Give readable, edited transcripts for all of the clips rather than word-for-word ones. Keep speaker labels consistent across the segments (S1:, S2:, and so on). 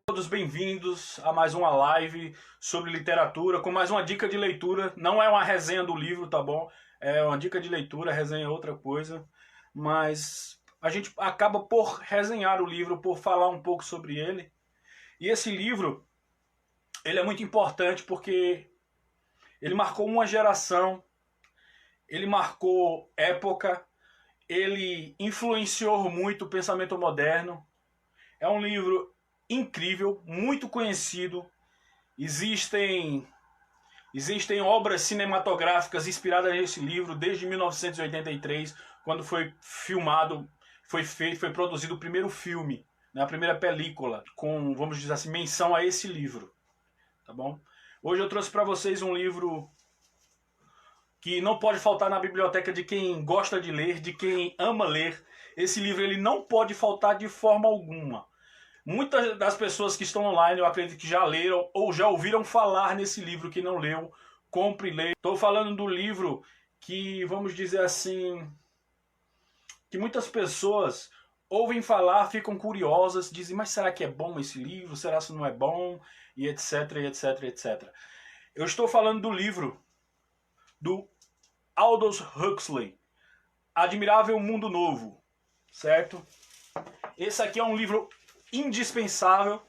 S1: Todos bem-vindos a mais uma live sobre literatura, com mais uma dica de leitura. Não é uma resenha do livro, tá bom? É uma dica de leitura, resenha é outra coisa. Mas a gente acaba por resenhar o livro, por falar um pouco sobre ele. E esse livro, ele é muito importante porque ele marcou uma geração, ele marcou época, ele influenciou muito o pensamento moderno. É um livro incrível, muito conhecido. Existem obras cinematográficas inspiradas nesse livro desde 1983, quando foi filmado, foi produzido o primeiro filme, né, a primeira película, com, vamos dizer assim, menção a esse livro, tá bom? Hoje eu trouxe para vocês um livro que não pode faltar na biblioteca de quem gosta de ler, de quem ama ler. Esse livro ele não pode faltar de forma alguma. Muitas das pessoas que estão online, eu acredito que já leram ou já ouviram falar nesse livro. Que não leu, compre e leia. Estou falando do livro que, vamos dizer assim, que muitas pessoas ouvem falar, ficam curiosas, dizem, mas será que é bom esse livro? Será que não é bom? E etc, e etc, etc. Eu estou falando do livro do Aldous Huxley, Admirável Mundo Novo, certo? Esse aqui é um livro indispensável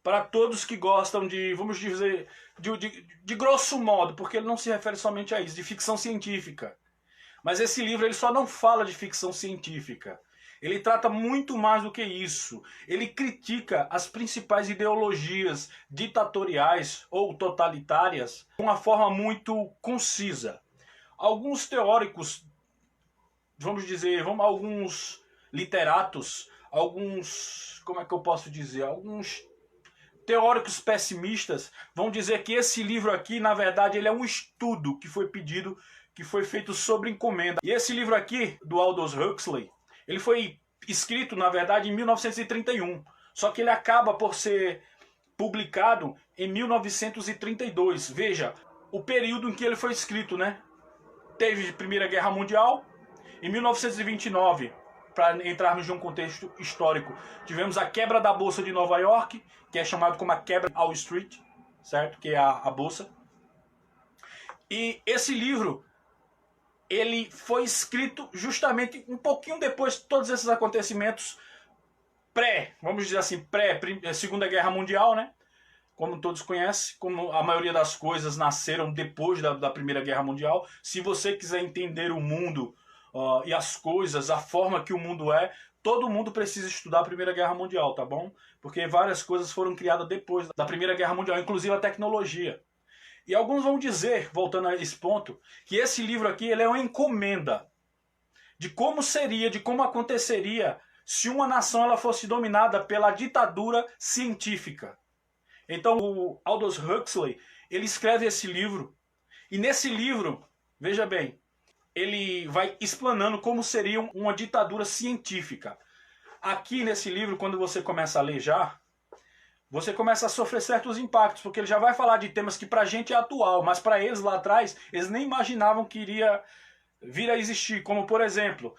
S1: para todos que gostam de, vamos dizer, de grosso modo, porque ele não se refere somente a isso, de ficção científica. Mas esse livro ele só não fala de ficção científica. Ele trata muito mais do que isso. Ele critica as principais ideologias ditatoriais ou totalitárias de uma forma muito concisa. Alguns teóricos, vamos dizer, alguns literatos, alguns, como é que eu posso dizer, alguns teóricos pessimistas vão dizer que esse livro aqui, na verdade, ele é um estudo que foi pedido, que foi feito sobre encomenda. E esse livro aqui, do Aldous Huxley, ele foi escrito, na verdade, em 1931. Só que ele acaba por ser publicado em 1932. Veja, o período em que ele foi escrito, né? Teve a Primeira Guerra Mundial. Em 1929, para entrarmos em um contexto histórico, tivemos a quebra da Bolsa de Nova York, que é chamado como a quebra Wall Street, certo? Que é a bolsa. E esse livro, ele foi escrito justamente um pouquinho depois de todos esses acontecimentos vamos dizer assim, Segunda Guerra Mundial, né? Como todos conhecem, como a maioria das coisas nasceram depois da Primeira Guerra Mundial. Se você quiser entender o mundo e as coisas, a forma que o mundo é, todo mundo precisa estudar a Primeira Guerra Mundial, tá bom? Porque várias coisas foram criadas depois da Primeira Guerra Mundial, inclusive a tecnologia. E alguns vão dizer, voltando a esse ponto, que esse livro aqui ele é uma encomenda de como seria, de como aconteceria se uma nação ela fosse dominada pela ditadura científica. Então o Aldous Huxley, ele escreve esse livro, e nesse livro, veja bem, ele vai explanando como seria uma ditadura científica. Aqui nesse livro, quando você começa a ler já, você começa a sofrer certos impactos, porque ele já vai falar de temas que pra gente é atual, mas para eles lá atrás, eles nem imaginavam que iria vir a existir. Como, por exemplo,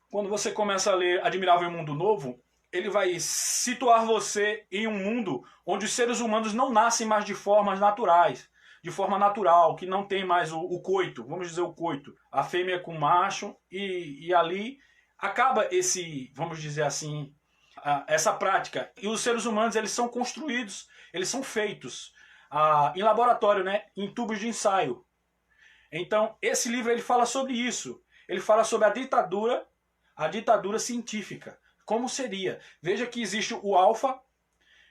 S1: quando você começa a ler Admirável Mundo Novo, ele vai situar você em um mundo onde os seres humanos não nascem mais de formas naturais, de forma natural, que não tem mais o coito, vamos dizer o coito, a fêmea com o macho, e ali acaba esse, vamos dizer assim, essa prática. E os seres humanos, eles são construídos, eles são feitos em laboratório, né, em tubos de ensaio. Então, esse livro ele fala sobre isso. Ele fala sobre a ditadura científica. Como seria? Veja que existe o alfa,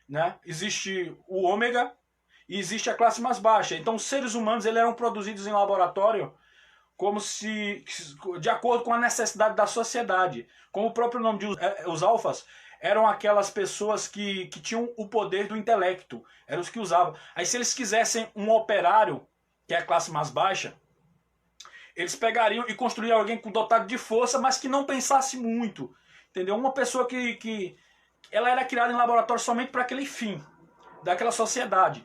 S1: né? Existe o ômega e existe a classe mais baixa. Então os seres humanos eles eram produzidos em laboratório como se, de acordo com a necessidade da sociedade. Como o próprio nome diz, os alfas eram aquelas pessoas que tinham o poder do intelecto. Eram os que usavam. Aí se eles quisessem um operário, que é a classe mais baixa, eles pegariam e construiriam alguém dotado de força, mas que não pensasse muito. Entendeu? Uma pessoa que ela era criada em laboratório somente para aquele fim, daquela sociedade.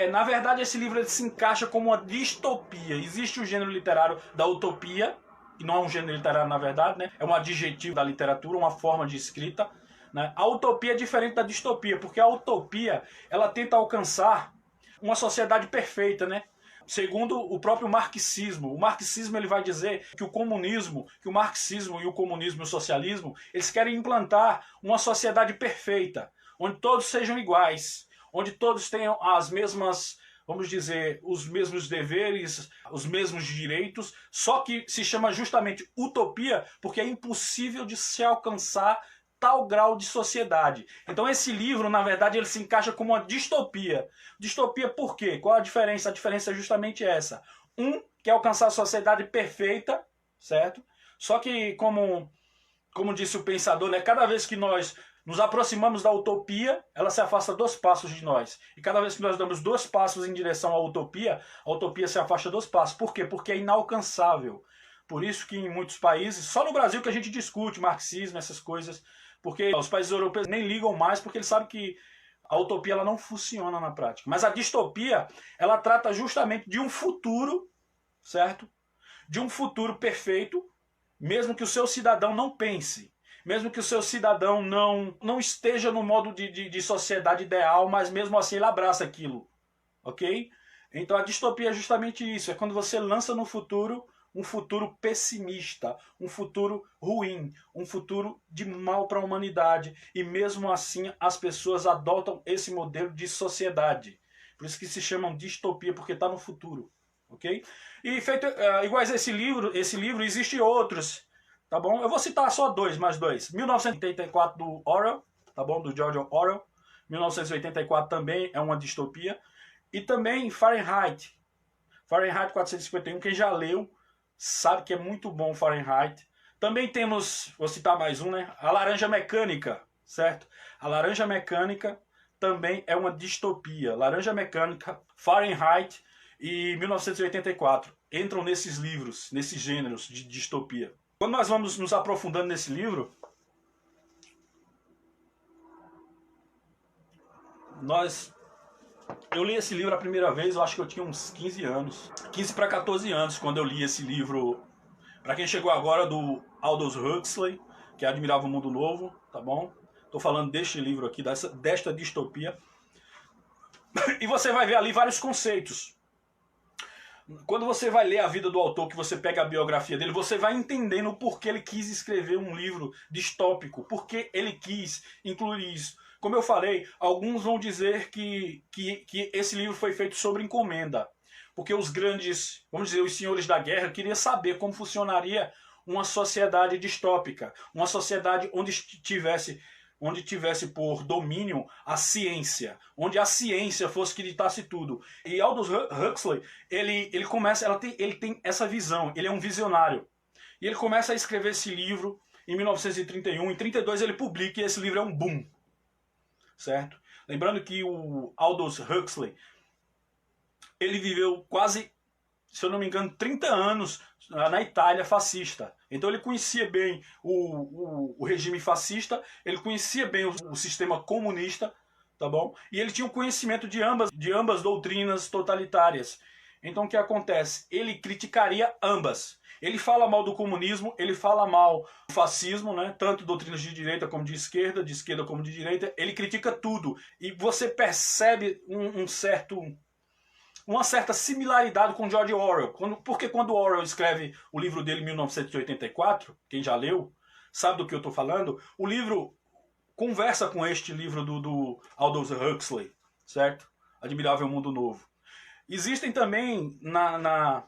S1: Na verdade, esse livro ele se encaixa como uma distopia. Existe o gênero literário da utopia, que não é um gênero literário na verdade, né? É um adjetivo da literatura, uma forma de escrita. né? A utopia é diferente da distopia, porque a utopia, ela tenta alcançar uma sociedade perfeita, né? Segundo o próprio marxismo. O marxismo ele vai dizer que o comunismo, que o marxismo e o comunismo e o socialismo, eles querem implantar uma sociedade perfeita, onde todos sejam iguais, onde todos tenham as mesmas, vamos dizer, os mesmos deveres, os mesmos direitos, só que se chama justamente utopia porque é impossível de se alcançar tal grau de sociedade. Então esse livro, na verdade, ele se encaixa como uma distopia. Distopia por quê? Qual a diferença? A diferença é justamente essa. Um quer alcançar a sociedade perfeita, certo? Só que, como disse o pensador, né, cada vez que nós nos aproximamos da utopia, ela se afasta 2 passos de nós. E cada vez que nós damos 2 passos em direção à utopia, a utopia se afasta 2 passos. Por quê? Porque é inalcançável. Por isso que em muitos países, só no Brasil que a gente discute marxismo, essas coisas, porque os países europeus nem ligam mais, porque eles sabem que a utopia ela não funciona na prática. Mas a distopia, ela trata justamente de um futuro, certo? De um futuro perfeito, mesmo que o seu cidadão não pense. Mesmo que o seu cidadão não esteja no modo de sociedade ideal, mas mesmo assim ele abraça aquilo. Ok? Então a distopia é justamente isso. É quando você lança no futuro um futuro pessimista, um futuro ruim, um futuro de mal para a humanidade. E mesmo assim as pessoas adotam esse modelo de sociedade. Por isso que se chamam distopia, porque está no futuro. Ok? E feito iguais a esse livro existem outros. Tá bom? Eu vou citar só mais dois. 1984 do Orwell, tá bom? Do George Orwell. 1984 também é uma distopia. E também Fahrenheit. Fahrenheit 451, quem já leu sabe que é muito bom Fahrenheit. Também temos, vou citar mais um, né? A Laranja Mecânica, certo? A Laranja Mecânica também é uma distopia. Laranja Mecânica, Fahrenheit e 1984 entram nesses livros, nesses gêneros de distopia. Quando nós vamos nos aprofundando nesse livro, eu li esse livro a primeira vez, eu acho que eu tinha uns 15 anos. 15 para 14 anos quando eu li esse livro. Para quem chegou agora, do Aldous Huxley, que é Admirável Mundo Novo, tá bom? Tô falando deste livro aqui, desta distopia. E você vai ver ali vários conceitos. Quando você vai ler a vida do autor, que você pega a biografia dele, você vai entendendo o porquê ele quis escrever um livro distópico, porque ele quis incluir isso. Como eu falei, alguns vão dizer que esse livro foi feito sobre encomenda, porque os grandes, vamos dizer, os senhores da guerra queriam saber como funcionaria uma sociedade distópica, uma sociedade onde tivesse por domínio a ciência, onde a ciência fosse que ditasse tudo. E Aldous Huxley, ele tem essa visão, ele é um visionário. E ele começa a escrever esse livro em 1931, em 32 ele publica e esse livro é um boom. Certo? Lembrando que o Aldous Huxley, ele viveu quase, se eu não me engano, 30 anos na Itália fascista. Então ele conhecia bem o regime fascista, ele conhecia bem o sistema comunista, tá bom? E ele tinha um conhecimento de ambas doutrinas totalitárias. Então o que acontece? Ele criticaria ambas. Ele fala mal do comunismo, ele fala mal do fascismo, né? Tanto doutrinas de direita como de esquerda como de direita. Ele critica tudo. E você percebe uma certa similaridade com George Orwell. Porque quando Orwell escreve o livro dele em 1984, quem já leu sabe do que eu estou falando, o livro conversa com este livro do Aldous Huxley, certo? Admirável Mundo Novo. Existem também na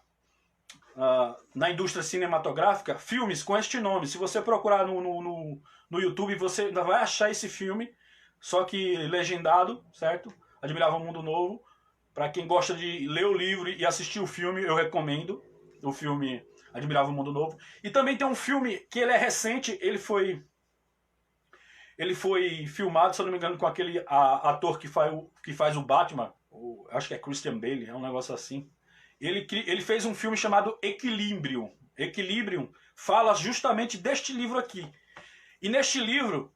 S1: indústria cinematográfica filmes com este nome. Se você procurar no YouTube, você ainda vai achar esse filme, só que legendado, certo? Admirável Mundo Novo. Para quem gosta de ler o livro e assistir o filme, eu recomendo o filme Admirável Mundo Novo. E também tem um filme que ele é recente, ele foi filmado, se eu não me engano, com aquele ator que faz o Batman, acho que é Christian Bale, é um negócio assim. Ele fez um filme chamado Equilibrium. Equilibrium fala justamente deste livro aqui. E neste livro,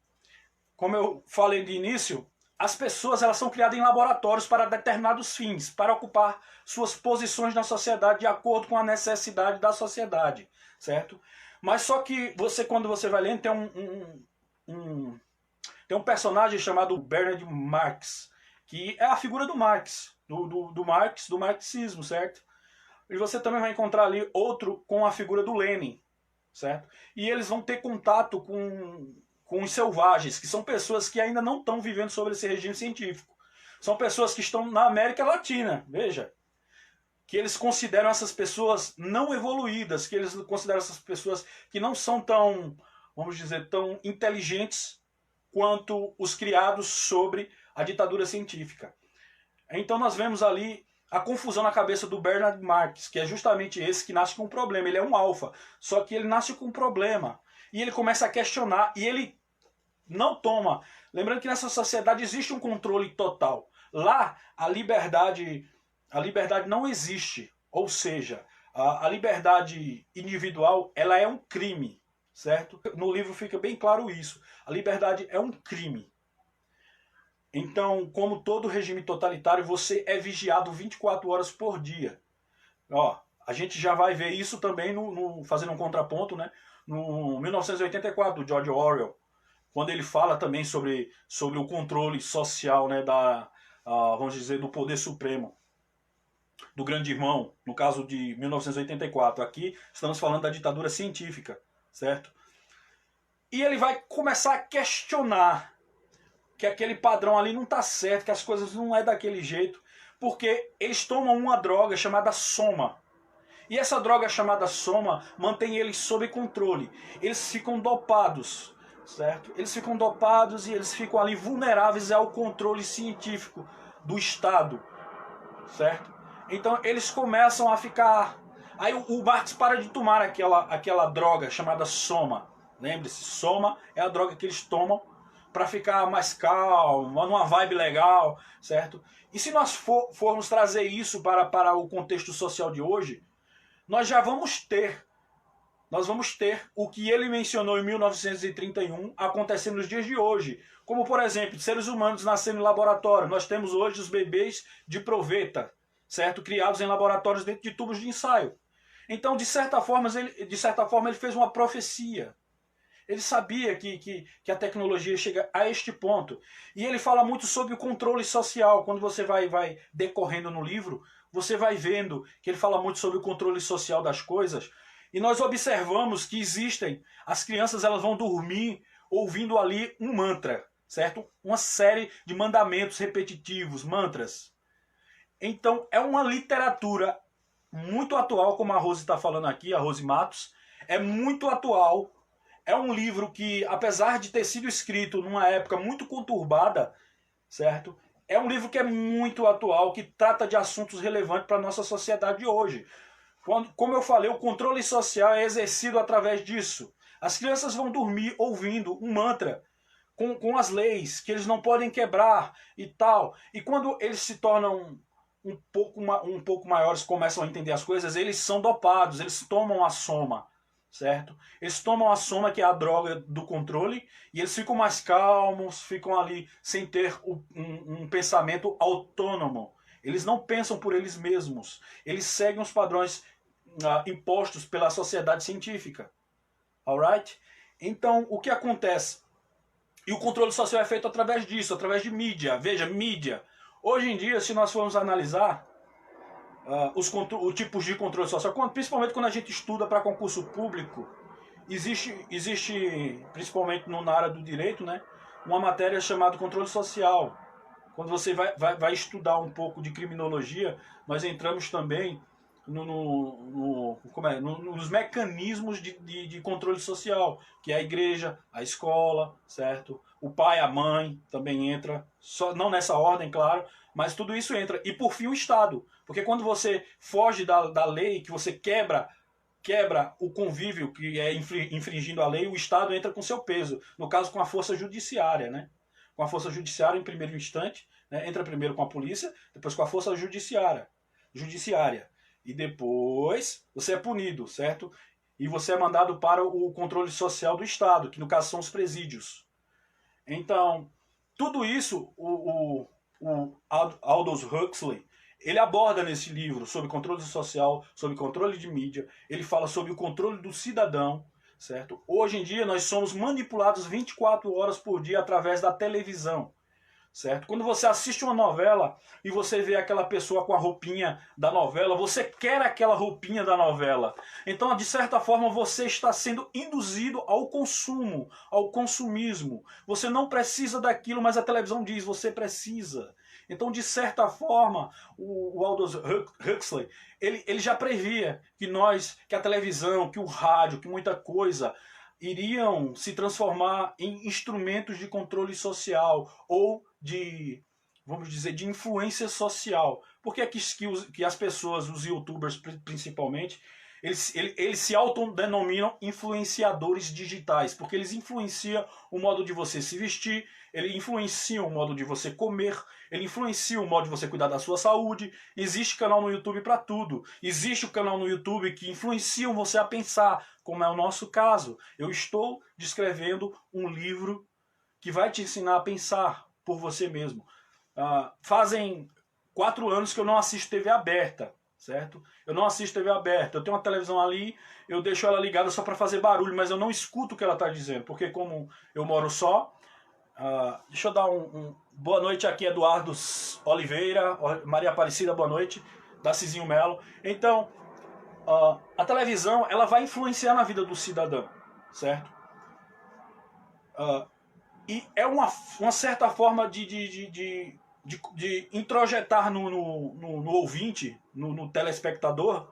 S1: como eu falei de início, as pessoas elas são criadas em laboratórios para determinados fins, para ocupar suas posições na sociedade de acordo com a necessidade da sociedade, certo? Mas só que quando você vai lendo, tem Tem um personagem chamado Bernard Marx, que é a figura do Marx, do Marx, do marxismo, certo? E você também vai encontrar ali outro com a figura do Lenin, certo? E eles vão ter contato com os selvagens, que são pessoas que ainda não estão vivendo sobre esse regime científico. São pessoas que estão na América Latina, veja. Que eles consideram essas pessoas não evoluídas, que eles consideram essas pessoas que não são tão, vamos dizer, tão inteligentes quanto os criados sobre a ditadura científica. Então nós vemos ali a confusão na cabeça do Bernard Marx, que é justamente esse que nasce com um problema. Ele é um alfa, só que ele nasce com um problema. E ele começa a questionar, e ele não toma. Lembrando que nessa sociedade existe um controle total. Lá, a liberdade não existe. Ou seja, a liberdade individual, ela é um crime, certo? No livro fica bem claro isso. A liberdade é um crime. Então, como todo regime totalitário, você é vigiado 24 horas por dia. Ó, a gente já vai ver isso também fazendo um contraponto, né? No 1984, do George Orwell, quando ele fala também sobre o controle social, né, vamos dizer, do poder supremo, do grande irmão, no caso de 1984. Aqui estamos falando da ditadura científica, certo? E ele vai começar a questionar que aquele padrão ali não está certo, que as coisas não é daquele jeito, porque eles tomam uma droga chamada soma. E essa droga chamada soma mantém eles sob controle. Eles ficam dopados, certo? Eles ficam dopados e eles ficam ali vulneráveis ao controle científico do Estado, certo? Então eles começam a ficar... Aí o Marx para de tomar aquela droga chamada soma. Lembre-se, soma é a droga que eles tomam para ficar mais calmo, numa vibe legal, certo? E se nós formos trazer isso para o contexto social de hoje, nós vamos ter o que ele mencionou em 1931 acontecendo nos dias de hoje. Como, por exemplo, seres humanos nascendo em laboratório. Nós temos hoje os bebês de proveta, certo? Criados em laboratórios dentro de tubos de ensaio. Então, de certa forma, ele fez uma profecia. Ele sabia que a tecnologia chega a este ponto. E ele fala muito sobre o controle social. Quando você vai decorrendo no livro, você vai vendo que ele fala muito sobre o controle social das coisas. E nós observamos que existem... As crianças elas vão dormir ouvindo ali um mantra, certo? Uma série de mandamentos repetitivos, mantras. Então é uma literatura muito atual, como a Rose está falando aqui, a Rose Matos. É muito atual. É um livro que, apesar de ter sido escrito numa época muito conturbada, certo? É um livro que é muito atual, que trata de assuntos relevantes para a nossa sociedade de hoje. Como eu falei, o controle social é exercido através disso. As crianças vão dormir ouvindo um mantra com as leis, que eles não podem quebrar e tal. E quando eles se tornam um pouco maiores, começam a entender as coisas, eles são dopados, eles tomam a soma. Certo? Eles tomam a soma, que é a droga do controle, e eles ficam mais calmos, ficam ali sem ter um pensamento autônomo. Eles não pensam por eles mesmos. Eles seguem os padrões impostos pela sociedade científica. Alright? Então, o que acontece? E o controle social é feito através disso, através de mídia. Veja, mídia. Hoje em dia, se nós formos analisar os tipos de controle social, principalmente quando a gente estuda para concurso público, existe principalmente na área do direito, né, uma matéria chamada controle social. Quando você vai estudar um pouco de criminologia, nós entramos também nos mecanismos de controle social, que é a igreja, a escola, certo? O pai, a mãe também entra, só, não nessa ordem, claro, mas tudo isso entra. E por fim o Estado, porque quando você foge da lei, que você quebra o convívio que é infringindo a lei, o Estado entra com seu peso, no caso com a força judiciária, né? Com a força judiciária em primeiro instante, né? Entra primeiro com a polícia, depois com a força judiciária. E depois você é punido, certo? E você é mandado para o controle social do Estado, que no caso são os presídios. Então, tudo isso o Aldous Huxley, ele aborda nesse livro sobre controle social, sobre controle de mídia, ele fala sobre o controle do cidadão, certo? Hoje em dia nós somos manipulados 24 horas por dia através da televisão, certo? Quando você assiste uma novela e você vê aquela pessoa com a roupinha da novela, você quer aquela roupinha da novela. Então, de certa forma, você está sendo induzido ao consumo, ao consumismo. Você não precisa daquilo, mas a televisão diz, você precisa. Então, de certa forma, o Aldous Huxley, ele já previa que a televisão, que o rádio, que muita coisa iriam se transformar em instrumentos de controle social ou de, vamos dizer, de influência social. Por que é que as pessoas, os youtubers principalmente, eles se autodenominam influenciadores digitais? Porque eles influenciam o modo de você se vestir, ele influencia o modo de você comer, ele influencia o modo de você cuidar da sua saúde. Existe canal no YouTube para tudo. Existe o canal no YouTube que influenciam você a pensar, como é o nosso caso. Eu estou descrevendo um livro que vai te ensinar a pensar por você mesmo. Fazem 4 anos que eu não assisto TV aberta, certo? Eu não assisto TV aberta. Eu tenho uma televisão ali, eu deixo ela ligada só para fazer barulho, mas eu não escuto o que ela está dizendo, porque como eu moro só, deixa eu dar boa noite aqui, Eduardo Oliveira, Maria Aparecida, boa noite, Dacizinho Melo. Então, a televisão, ela vai influenciar na vida do cidadão, certo? E é uma certa forma de introjetar no ouvinte, no telespectador,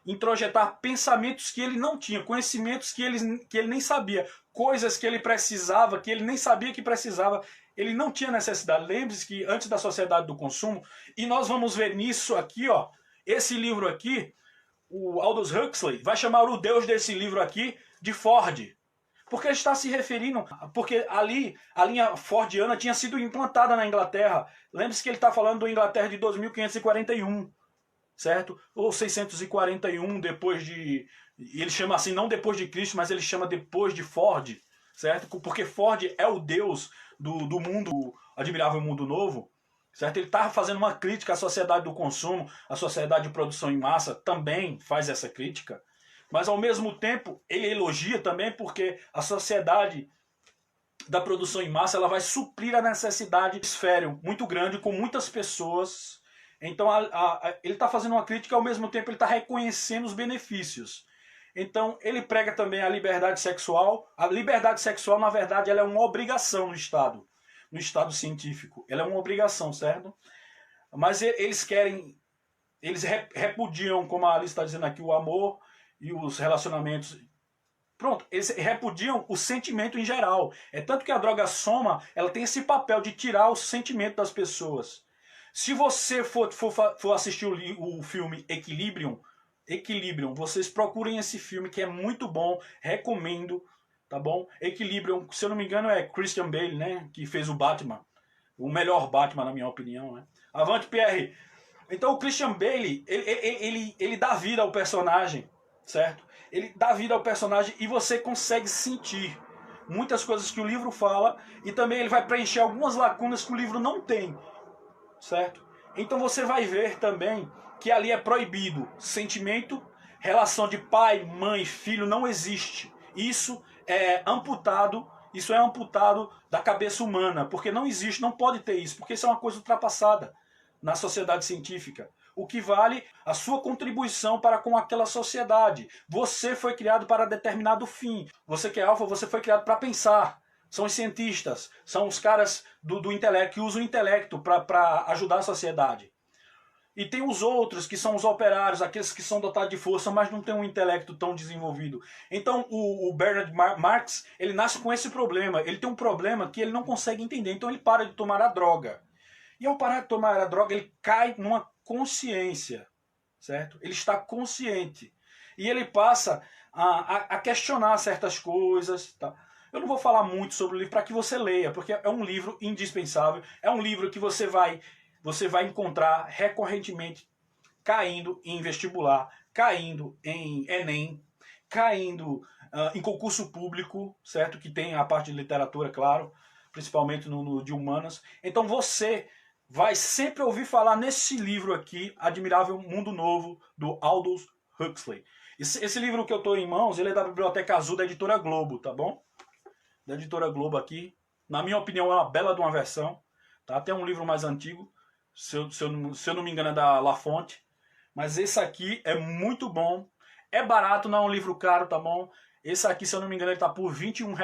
S1: introjetar pensamentos que ele não tinha, conhecimentos que ele nem sabia, coisas que ele precisava, que ele nem sabia que precisava, ele não tinha necessidade. Lembre-se que antes da sociedade do consumo, e nós vamos ver nisso aqui, ó, esse livro aqui, o Aldous Huxley vai chamar o Deus desse livro aqui de Ford. Porque ele está se referindo, porque ali a linha fordiana tinha sido implantada na Inglaterra. Lembre-se que ele está falando do Inglaterra de 2541, certo? Ou 641 depois de... Ele chama assim, não depois de Cristo, mas ele chama depois de Ford, certo? Porque Ford é o Deus do mundo, admirável mundo novo, certo? Ele está fazendo uma crítica à sociedade do consumo, à sociedade de produção em massa, também faz essa crítica. Mas, ao mesmo tempo, ele elogia também porque a sociedade da produção em massa ela vai suprir a necessidade de esfério muito grande com muitas pessoas. Então, ele está fazendo uma crítica, ao mesmo tempo ele está reconhecendo os benefícios. Então, ele prega também a liberdade sexual. A liberdade sexual, na verdade, ela é uma obrigação no Estado científico. Ela é uma obrigação, certo? Mas eles repudiam, como a Alice está dizendo aqui, o amor e os relacionamentos. Pronto, eles repudiam o sentimento em geral. É tanto que a droga soma, ela tem esse papel de tirar o sentimento das pessoas. Se você for assistir o filme Equilibrium, vocês procurem esse filme que é muito bom, recomendo, tá bom? Equilibrium, se eu não me engano é Christian Bale, né, que fez o Batman, o melhor Batman na minha opinião, né? Avante, Pierre! Então o Christian Bale, ele dá vida ao personagem, certo? Ele dá vida ao personagem e você consegue sentir muitas coisas que o livro fala e também ele vai preencher algumas lacunas que o livro não tem, certo? Então você vai ver também que ali é proibido sentimento, relação de pai, mãe, filho não existe. Isso é amputado da cabeça humana, porque não existe, não pode ter isso, porque isso é uma coisa ultrapassada na sociedade científica. O que vale a sua contribuição para com aquela sociedade. Você foi criado para determinado fim. Você que é alfa, você foi criado para pensar. São os cientistas, são os caras do intelecto, que usam o intelecto para ajudar a sociedade. E tem os outros, que são os operários, aqueles que são dotados de força, mas não têm um intelecto tão desenvolvido. Então o Bernard Marx, ele nasce com esse problema. Ele tem um problema que ele não consegue entender, então ele para de tomar a droga. E ao parar de tomar a droga, ele cai numa consciência, certo? Ele está consciente. E ele passa a questionar certas coisas. Tá? Eu não vou falar muito sobre o livro para que você leia, porque é um livro indispensável. É um livro que você vai encontrar recorrentemente caindo em vestibular, caindo em Enem, caindo em concurso público, certo? Que tem a parte de literatura, claro, principalmente no de humanas. Então você vai sempre ouvir falar nesse livro aqui, Admirável Mundo Novo, do Aldous Huxley. Esse livro que eu estou em mãos, ele é da Biblioteca Azul da Editora Globo, tá bom? Da Editora Globo aqui. Na minha opinião, é uma bela de uma versão. Tá? Tem um livro mais antigo, se eu não me engano é da La Fonte. Mas esse aqui é muito bom. É barato, não é um livro caro, tá bom? Esse aqui, se eu não me engano, ele tá por R$ 21.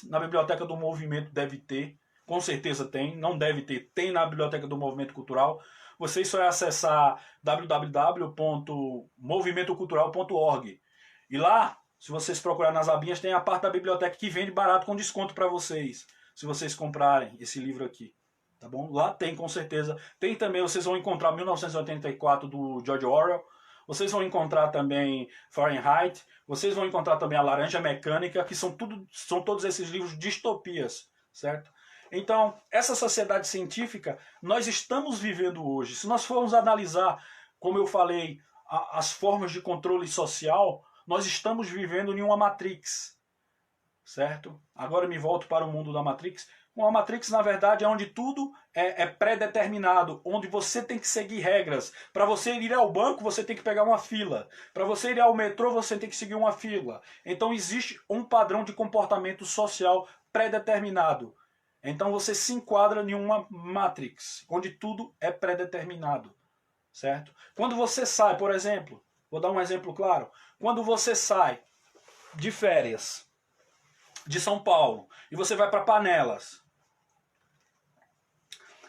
S1: Na Biblioteca do Movimento deve ter. Com certeza tem. Não deve ter. Tem na Biblioteca do Movimento Cultural. Vocês só é acessar www.movimentocultural.org. E lá, se vocês procurarem nas abinhas, tem a parte da biblioteca que vende barato com desconto para vocês. Se vocês comprarem esse livro aqui. Tá bom? Lá tem, com certeza. Tem também, vocês vão encontrar 1984 do George Orwell. Vocês vão encontrar também Fahrenheit. Vocês vão encontrar também a Laranja Mecânica, que são todos esses livros distopias, certo? Então, essa sociedade científica, nós estamos vivendo hoje. Se nós formos analisar, como eu falei, as formas de controle social, nós estamos vivendo em uma Matrix, certo? Agora me volto para o mundo da Matrix. Uma Matrix, na verdade, é onde tudo é pré-determinado, onde você tem que seguir regras. Para você ir ao banco, você tem que pegar uma fila. Para você ir ao metrô, você tem que seguir uma fila. Então existe um padrão de comportamento social pré-determinado. Então você se enquadra em uma Matrix, onde tudo é pré-determinado, certo? Quando você sai, por exemplo, vou dar um exemplo claro. Quando você sai de férias de São Paulo e você vai para Panelas,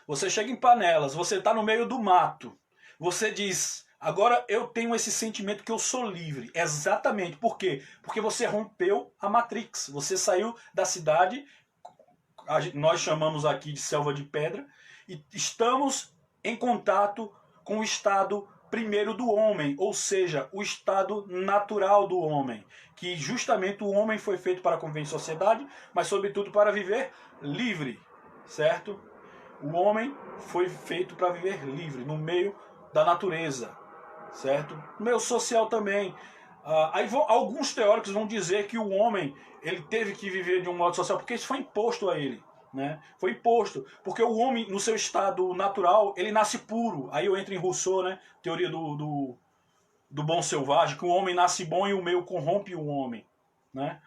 S1: você chega em Panelas, você está no meio do mato, você diz, agora eu tenho esse sentimento que eu sou livre. Exatamente. Por quê? Porque você rompeu a Matrix. Você saiu da cidade, nós chamamos aqui de selva de pedra, e estamos em contato com o estado primeiro do homem, ou seja, o estado natural do homem, que justamente o homem foi feito para conviver em sociedade, mas sobretudo para viver livre, certo? O homem foi feito para viver livre, no meio da natureza, certo? No meio social também. Alguns teóricos vão dizer que o homem ele teve que viver de um modo social, porque isso foi imposto a ele. Né? Foi imposto, porque o homem, no seu estado natural, ele nasce puro. Aí eu entro em Rousseau, né? Teoria do bom selvagem, que o homem nasce bom e o meio corrompe o homem. Né?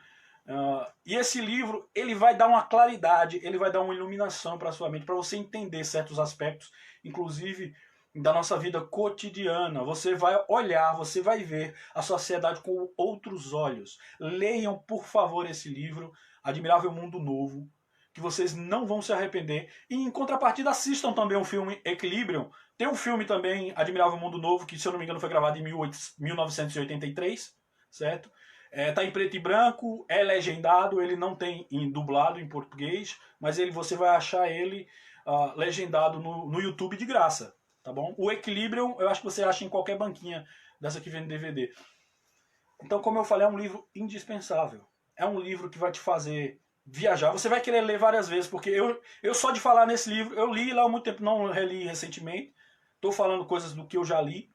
S1: E esse livro ele vai dar uma claridade, ele vai dar uma iluminação para a sua mente, para você entender certos aspectos, inclusive da nossa vida cotidiana. Você vai olhar, você vai ver a sociedade com outros olhos. Leiam, por favor, esse livro, Admirável Mundo Novo, que vocês não vão se arrepender. E em contrapartida, assistam também o filme Equilibrium. Tem um filme também, Admirável Mundo Novo, que se eu não me engano foi gravado em 1983, certo? Tá em preto e branco, é legendado, ele não tem dublado em português, mas você vai achar ele legendado no YouTube de graça, tá bom? O Equilibrium eu acho que você acha em qualquer banquinha dessa que vende DVD. Então, como eu falei, é um livro indispensável. É um livro que vai te fazer viajar. Você vai querer ler várias vezes, porque eu só de falar nesse livro, eu li lá há muito tempo, não reli recentemente. Estou falando coisas do que eu já li.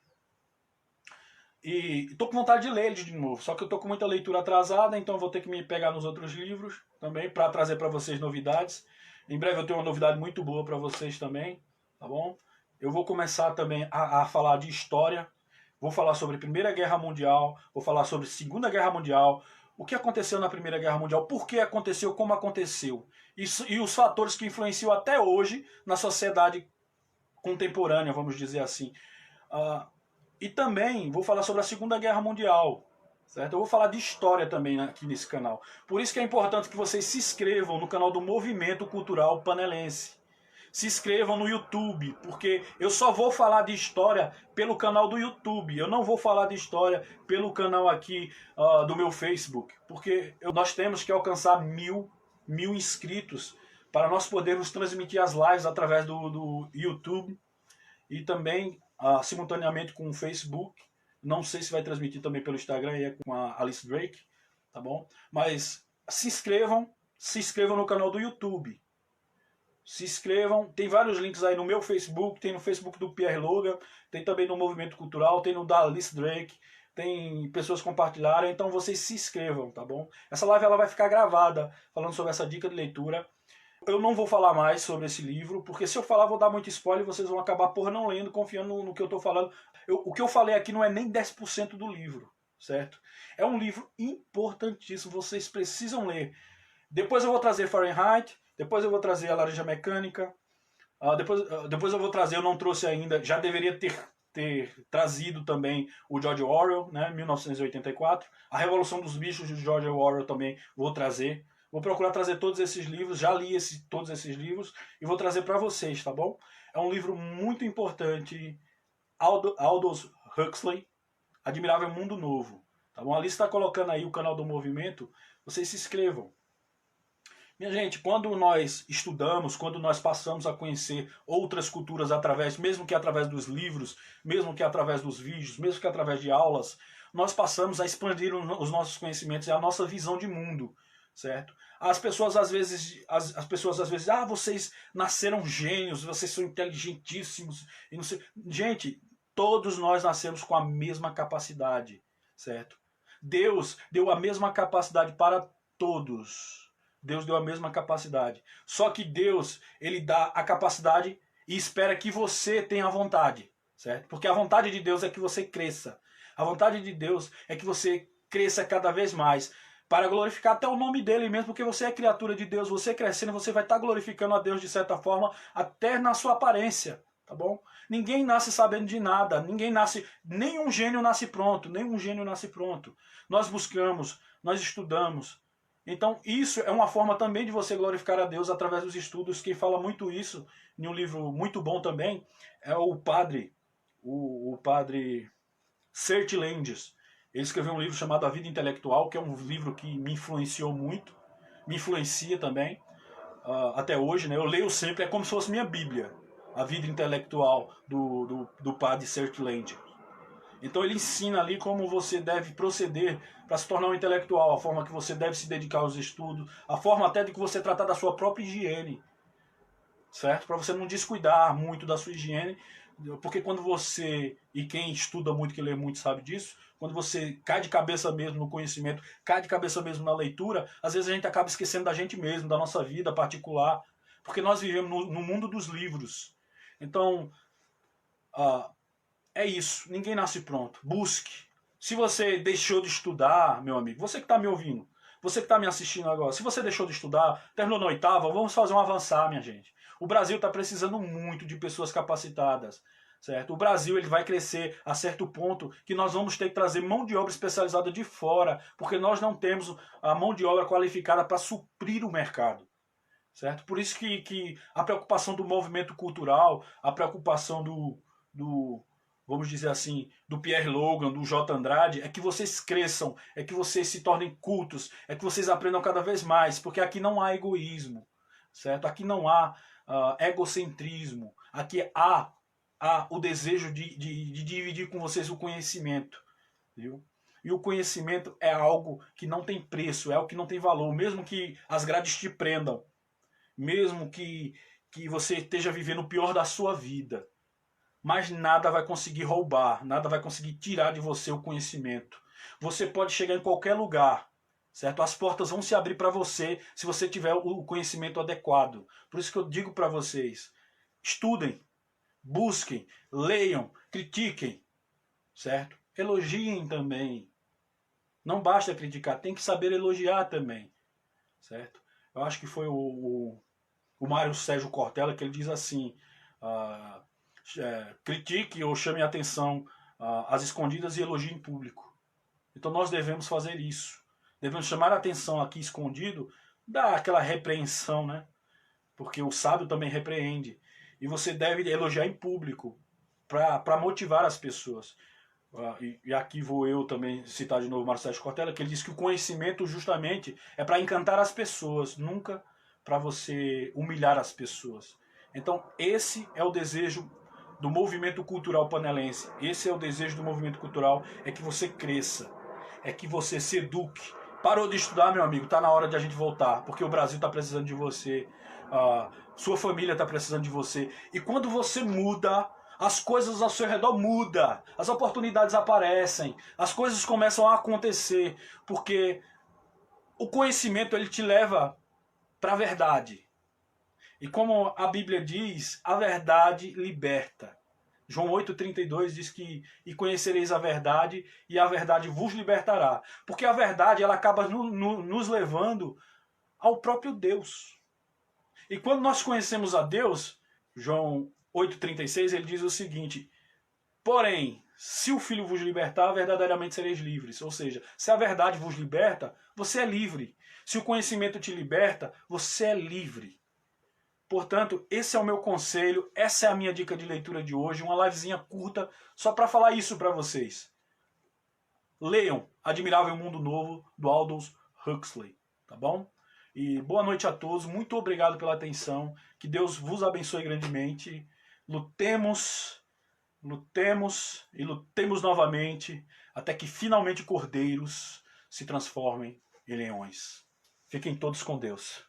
S1: E estou com vontade de ler ele de novo. Só que eu estou com muita leitura atrasada, então eu vou ter que me pegar nos outros livros também para trazer para vocês novidades. Em breve eu tenho uma novidade muito boa para vocês também, tá bom? Eu vou começar também a falar de história. Vou falar sobre Primeira Guerra Mundial, vou falar sobre Segunda Guerra Mundial, o que aconteceu na Primeira Guerra Mundial, por que aconteceu, como aconteceu, e os fatores que influenciam até hoje na sociedade contemporânea, vamos dizer assim. E também vou falar sobre a Segunda Guerra Mundial, certo? Eu vou falar de história também aqui nesse canal. Por isso que é importante que vocês se inscrevam no canal do Movimento Cultural Panelense. Se inscrevam no YouTube, porque eu só vou falar de história pelo canal do YouTube. Eu não vou falar de história pelo canal aqui do meu Facebook, porque nós temos que alcançar mil inscritos para nós podermos transmitir as lives através do YouTube e também simultaneamente com o Facebook. Não sei se vai transmitir também pelo Instagram, com a Alice Drake, tá bom? Mas se inscrevam no canal do YouTube. Se inscrevam, tem vários links aí no meu Facebook, tem no Facebook do Pierre Logan, tem também no Movimento Cultural, tem no da Alice Drake, tem pessoas compartilharam, então vocês se inscrevam, tá bom? Essa live ela vai ficar gravada, falando sobre essa dica de leitura. Eu não vou falar mais sobre esse livro, porque se eu falar vou dar muito spoiler e vocês vão acabar não lendo, confiando no que eu tô falando. O que eu falei aqui não é nem 10% do livro. certo? É um livro importantíssimo, vocês precisam ler. Depois eu vou trazer Fahrenheit, depois eu vou trazer A Laranja Mecânica, depois eu vou trazer, eu não trouxe ainda, já deveria ter trazido também o George Orwell, né, 1984. A Revolução dos Bichos de George Orwell também vou trazer. Vou procurar trazer todos esses livros, já li todos esses livros e vou trazer para vocês, tá bom? É um livro muito importante, Aldous Huxley, Admirável Mundo Novo. Tá bom? Ali está colocando aí o canal do Movimento, vocês se inscrevam. Minha gente, quando nós estudamos, quando nós passamos a conhecer outras culturas através, mesmo que através dos livros, mesmo que através dos vídeos, mesmo que através de aulas, nós passamos a expandir os nossos conhecimentos e a nossa visão de mundo, certo? As pessoas às vezes, vocês nasceram gênios, vocês são inteligentíssimos e não sei. Gente, todos nós nascemos com a mesma capacidade, certo? Deus deu a mesma capacidade para todos. Deus deu a mesma capacidade. Só que Deus, ele dá a capacidade e espera que você tenha vontade, certo? Porque a vontade de Deus é que você cresça. A vontade de Deus é que você cresça cada vez mais, para glorificar até o nome dele mesmo, porque você é criatura de Deus, você crescendo, você vai estar glorificando a Deus de certa forma, até na sua aparência, tá bom? Ninguém nasce sabendo de nada, nenhum gênio nasce pronto, nenhum gênio nasce pronto. Nós buscamos, nós estudamos. Então isso é uma forma também de você glorificar a Deus através dos estudos. Quem fala muito isso, em um livro muito bom também, é o padre Sert Landes. Ele escreveu um livro chamado A Vida Intelectual, que é um livro que me influenciou muito, me influencia também, até hoje, né? Eu leio sempre, é como se fosse minha Bíblia, A Vida Intelectual do padre Sert Landes. Então ele ensina ali como você deve proceder para se tornar um intelectual, a forma que você deve se dedicar aos estudos, a forma até de que você tratar da sua própria higiene, certo? Para você não descuidar muito da sua higiene, porque quando você, e quem estuda muito, que lê muito sabe disso, quando você cai de cabeça mesmo no conhecimento, cai de cabeça mesmo na leitura, às vezes a gente acaba esquecendo da gente mesmo, da nossa vida particular, porque nós vivemos no mundo dos livros. Então, é isso, ninguém nasce pronto, busque. Se você deixou de estudar, meu amigo, você que está me ouvindo, você que está me assistindo agora, se você deixou de estudar, terminou na oitava, vamos fazer um avançar, minha gente. O Brasil está precisando muito de pessoas capacitadas, certo? O Brasil ele vai crescer a certo ponto que nós vamos ter que trazer mão de obra especializada de fora, porque nós não temos a mão de obra qualificada para suprir o mercado, certo? Por isso que a preocupação do movimento cultural, a preocupação vamos dizer assim, do Pierre Logan, do J. Andrade, é que vocês cresçam, é que vocês se tornem cultos, é que vocês aprendam cada vez mais, porque aqui não há egoísmo, certo? Aqui não há egocentrismo, aqui há o desejo de dividir com vocês o conhecimento, viu? E o conhecimento é algo que não tem preço, é algo que não tem valor, mesmo que as grades te prendam, mesmo que você esteja vivendo o pior da sua vida, mas nada vai conseguir roubar, nada vai conseguir tirar de você o conhecimento. Você pode chegar em qualquer lugar, certo? As portas vão se abrir para você se você tiver o conhecimento adequado. Por isso que eu digo para vocês, estudem, busquem, leiam, critiquem, certo? Elogiem também. Não basta criticar, tem que saber elogiar também, certo? Eu acho que foi o Mário Sérgio Cortella que ele diz assim, critique ou chame a atenção às escondidas e elogie em público. Então nós devemos fazer isso. Devemos chamar a atenção aqui escondido, dar aquela repreensão, né? Porque o sábio também repreende. E você deve elogiar em público para motivar as pessoas. E aqui vou eu também citar de novo Marcelo Cortella, que ele diz que o conhecimento justamente é para encantar as pessoas, nunca para você humilhar as pessoas. Então esse é o desejo do movimento cultural panelense. Esse é o desejo do movimento cultural, é que você cresça, é que você se eduque. Parou de estudar, meu amigo, está na hora de a gente voltar, porque o Brasil está precisando de você, sua família está precisando de você. E quando você muda, as coisas ao seu redor mudam, as oportunidades aparecem, as coisas começam a acontecer, porque o conhecimento ele te leva para a verdade. E como a Bíblia diz, a verdade liberta. João 8,32 diz que e conhecereis a verdade e a verdade vos libertará. Porque a verdade ela acaba nos levando ao próprio Deus. E quando nós conhecemos a Deus, João 8,36, ele diz o seguinte: porém, se o Filho vos libertar, verdadeiramente sereis livres. Ou seja, se a verdade vos liberta, você é livre. Se o conhecimento te liberta, você é livre. Portanto, esse é o meu conselho, essa é a minha dica de leitura de hoje, uma livezinha curta, só para falar isso para vocês. Leiam Admirável Mundo Novo, do Aldous Huxley, tá bom? E boa noite a todos, muito obrigado pela atenção, que Deus vos abençoe grandemente. Lutemos e lutemos novamente, até que finalmente cordeiros se transformem em leões. Fiquem todos com Deus.